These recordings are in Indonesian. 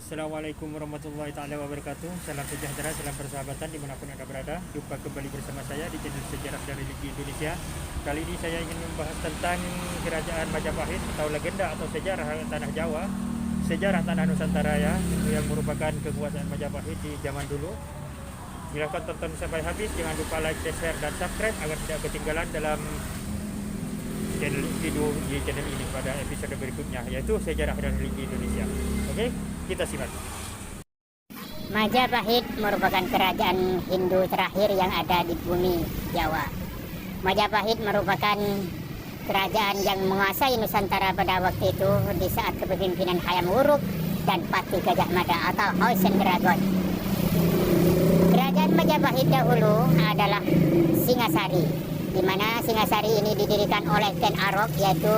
Assalamualaikum warahmatullahi taala wabarakatuh. Salam sejahtera, salam persahabatan dimanapun Anda berada. Jumpa kembali bersama saya di channel Sejarah dan Religi Indonesia. Kali ini saya ingin membahas tentang Kerajaan Majapahit atau legenda atau sejarah tanah Jawa, sejarah tanah Nusantara ya, yang merupakan kekuasaan Majapahit di zaman dulu. Silahkan tonton sampai habis, jangan lupa like, share, dan subscribe agar tidak ketinggalan dalam video di channel ini pada episode berikutnya, yaitu Sejarah dan Religi Indonesia. Oke, kita simak. Majapahit merupakan kerajaan Hindu terakhir yang ada di bumi Jawa. Majapahit merupakan kerajaan yang menguasai Nusantara pada waktu itu di saat kepemimpinan Hayam Wuruk dan Pati Gajah Mada atau Hausen Dragon. Kerajaan Majapahit dahulu adalah Singasari, di mana Singasari ini didirikan oleh Ken Arok, yaitu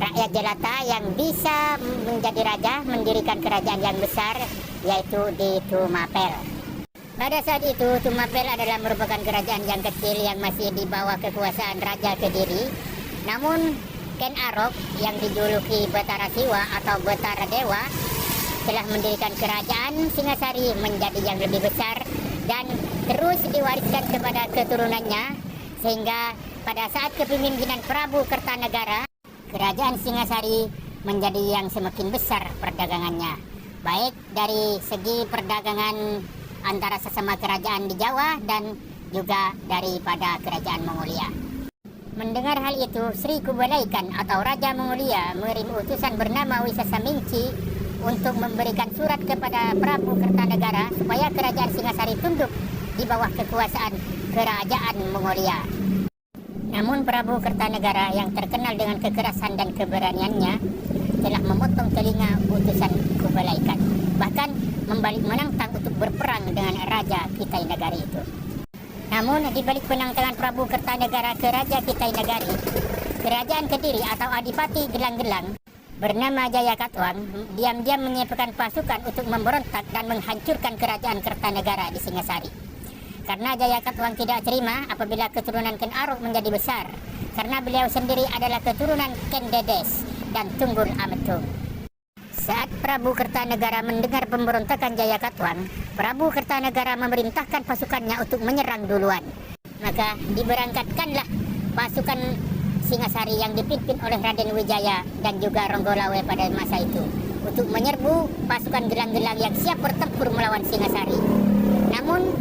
rakyat jelata yang bisa menjadi raja, mendirikan kerajaan yang besar, yaitu di Tumapel. Pada saat itu Tumapel adalah merupakan kerajaan yang kecil yang masih di bawah kekuasaan Raja Kediri. Namun Ken Arok yang dijuluki Betara Siwa atau Betara Dewa telah mendirikan kerajaan Singasari menjadi yang lebih besar dan terus diwariskan kepada keturunannya, sehingga pada saat kepemimpinan Prabu Kertanegara, kerajaan Singasari menjadi yang semakin besar perdagangannya, baik dari segi perdagangan antara sesama kerajaan di Jawa dan juga daripada kerajaan Mongolia. Mendengar hal itu, Sri Kubalaikan atau Raja Mongolia mengirim utusan bernama Wisasamingci untuk memberikan surat kepada Prabu Kertanegara supaya kerajaan Singasari tunduk di bawah kekuasaan kerajaan Mongolia. Namun Prabu Kertanegara yang terkenal dengan kekerasan dan keberaniannya telah memotong telinga utusan Kubalaikan, bahkan menantang untuk berperang dengan Raja Kitai Nagari itu. Namun di balik penantangan Prabu Kertanegara ke Raja Kitai Nagari, kerajaan Kediri atau Adipati Gelang-Gelang bernama Jayakatwang diam-diam menyiapkan pasukan untuk memberontak dan menghancurkan kerajaan Kertanegara di Singasari. Karena Jayakatwang tidak terima apabila keturunan Ken Arok menjadi besar, karena beliau sendiri adalah keturunan Ken Dedes dan Tunggul Ametung. Saat Prabu Kertanegara mendengar pemberontakan Jayakatwang, Prabu Kertanegara memerintahkan pasukannya untuk menyerang duluan. Maka diberangkatkanlah pasukan Singasari yang dipimpin oleh Raden Wijaya dan juga Ronggolawe pada masa itu untuk menyerbu pasukan Gelang-Gelang yang siap bertempur melawan Singasari. Namun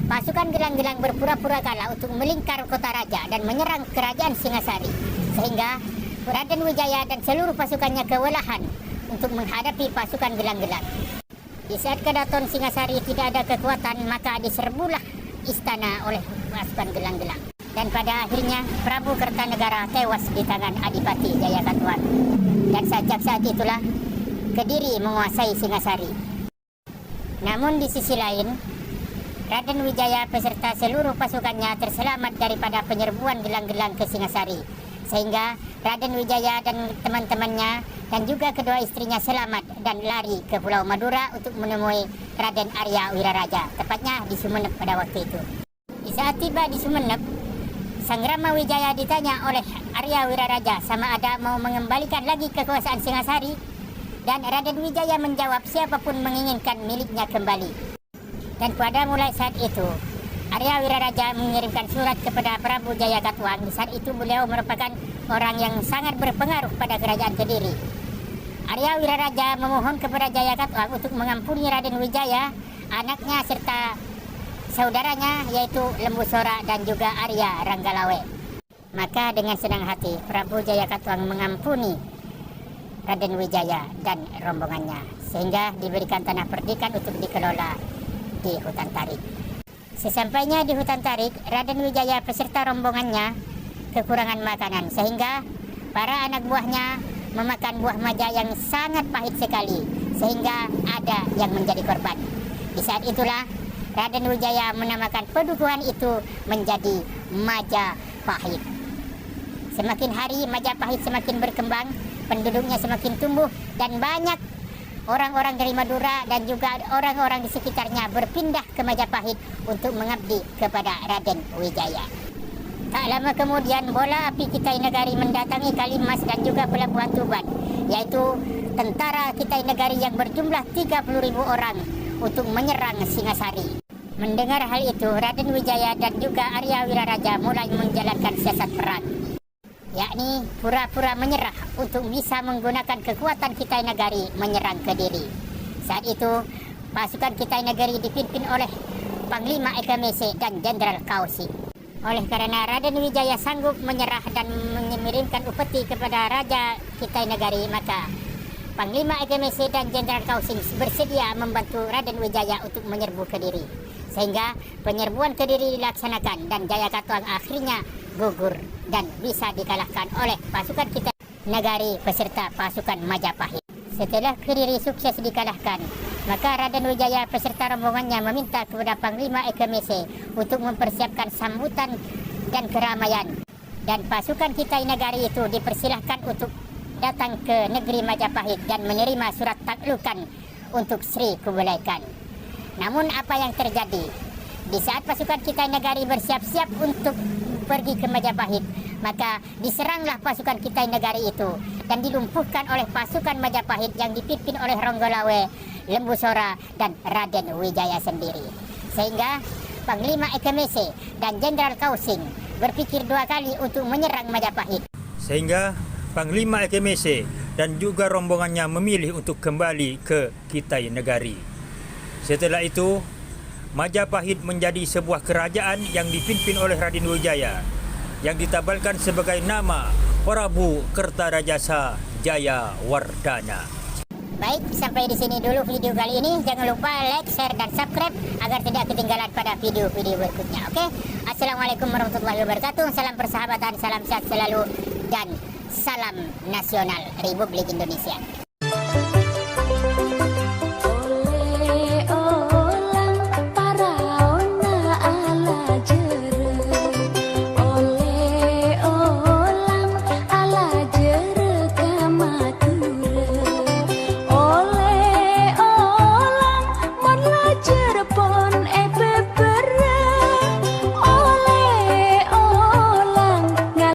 pasukan Gelang-Gelang berpura-pura kalah untuk melingkar kota raja dan menyerang kerajaan Singasari, sehingga Raden Wijaya dan seluruh pasukannya kewalahan untuk menghadapi pasukan Gelang-Gelang. Di saat kedaton Singasari tidak ada kekuatan, maka diserbulah istana oleh pasukan Gelang-Gelang. Dan pada akhirnya Prabu Kertanegara tewas di tangan Adipati Jayakatwang. Dan sejak saat itulah Kediri menguasai Singasari. Namun di sisi lain, Raden Wijaya beserta seluruh pasukannya terselamat daripada penyerbuan Gelang-Gelang ke Singasari, sehingga Raden Wijaya dan teman-temannya dan juga kedua istrinya selamat dan lari ke Pulau Madura untuk menemui Raden Arya Wiraraja, tepatnya di Sumenep pada waktu itu. Di saat tiba di Sumenep, Sang Rama Wijaya ditanya oleh Arya Wiraraja sama ada mau mengembalikan lagi kekuasaan Singasari, dan Raden Wijaya menjawab siapapun menginginkan miliknya kembali. Dan pada mulai saat itu, Arya Wiraraja mengirimkan surat kepada Prabu Jayakatwang. Saat itu beliau merupakan orang yang sangat berpengaruh pada kerajaan Kediri. Arya Wiraraja memohon kepada Jayakatwang untuk mengampuni Raden Wijaya, anaknya serta saudaranya yaitu Lembu Sora dan juga Arya Ranggalawe. Maka dengan senang hati Prabu Jayakatwang mengampuni Raden Wijaya dan rombongannya, sehingga diberikan tanah perdikan untuk dikelola di hutan tarik. Sesampainya di hutan tarik, Raden Wijaya beserta rombongannya kekurangan makanan, sehingga para anak buahnya memakan buah maja yang sangat pahit sekali, sehingga ada yang menjadi korban. Di saat itulah Raden Wijaya menamakan pedukuhan itu menjadi Majapahit. Semakin hari Majapahit semakin berkembang, penduduknya semakin tumbuh, dan banyak orang-orang dari Madura dan juga orang-orang di sekitarnya berpindah ke Majapahit untuk mengabdi kepada Raden Wijaya. Tak lama kemudian bola api Kitai Negari mendatangi Kalimas dan juga Pelabuhan Tuban, yaitu tentara Kitai Negari yang berjumlah 30.000 orang untuk menyerang Singasari. Mendengar hal itu, Raden Wijaya dan juga Arya Wiraraja mulai menjalankan siasat perang, yakni pura-pura menyerah untuk bisa menggunakan kekuatan Kitai Negari menyerang Kediri. Saat itu, pasukan Kitai Negari dipimpin oleh Panglima Eka Mese dan Jenderal Kausi. Oleh karena Raden Wijaya sanggup menyerah dan mengirimkan upeti kepada Raja Kitai Negari, maka Panglima Eka Mese dan Jenderal Kausi bersedia membantu Raden Wijaya untuk menyerbu Kediri. Sehingga penyerbuan Kediri dilaksanakan dan Jaya Katuang akhirnya gugur dan bisa dikalahkan oleh pasukan Kitai Negari beserta pasukan Majapahit. Setelah Kediri sukses dikalahkan, maka Raden Wijaya beserta rombongannya meminta kepada Panglima Eka Mese untuk mempersiapkan sambutan dan keramaian. Dan pasukan Kitai Negari itu dipersilahkan untuk datang ke negeri Majapahit dan menerima surat taklukan untuk Sri Kublai Khan. Namun apa yang terjadi? Di saat pasukan Kitai Negari bersiap-siap untuk pergi ke Majapahit, maka diseranglah pasukan Kitai Negari itu dan dilumpuhkan oleh pasukan Majapahit yang dipimpin oleh Ronggolawe, Lembu Sora, dan Raden Wijaya sendiri. Sehingga Panglima Eka Mese dan Jenderal Kausing berpikir dua kali untuk menyerang Majapahit. Sehingga Panglima Eka Mese dan juga rombongannya memilih untuk kembali ke Kitai Negari. Setelah itu, Majapahit menjadi sebuah kerajaan yang dipimpin oleh Raden Wijaya yang ditabalkan sebagai nama Prabu Kertarajasa Jayawardhana. Baik, sampai di sini dulu video kali ini. Jangan lupa like, share, dan subscribe agar tidak ketinggalan pada video-video berikutnya. Oke? Assalamualaikum warahmatullahi wabarakatuh. Salam persahabatan, salam sehat selalu, dan salam nasional Republik Indonesia.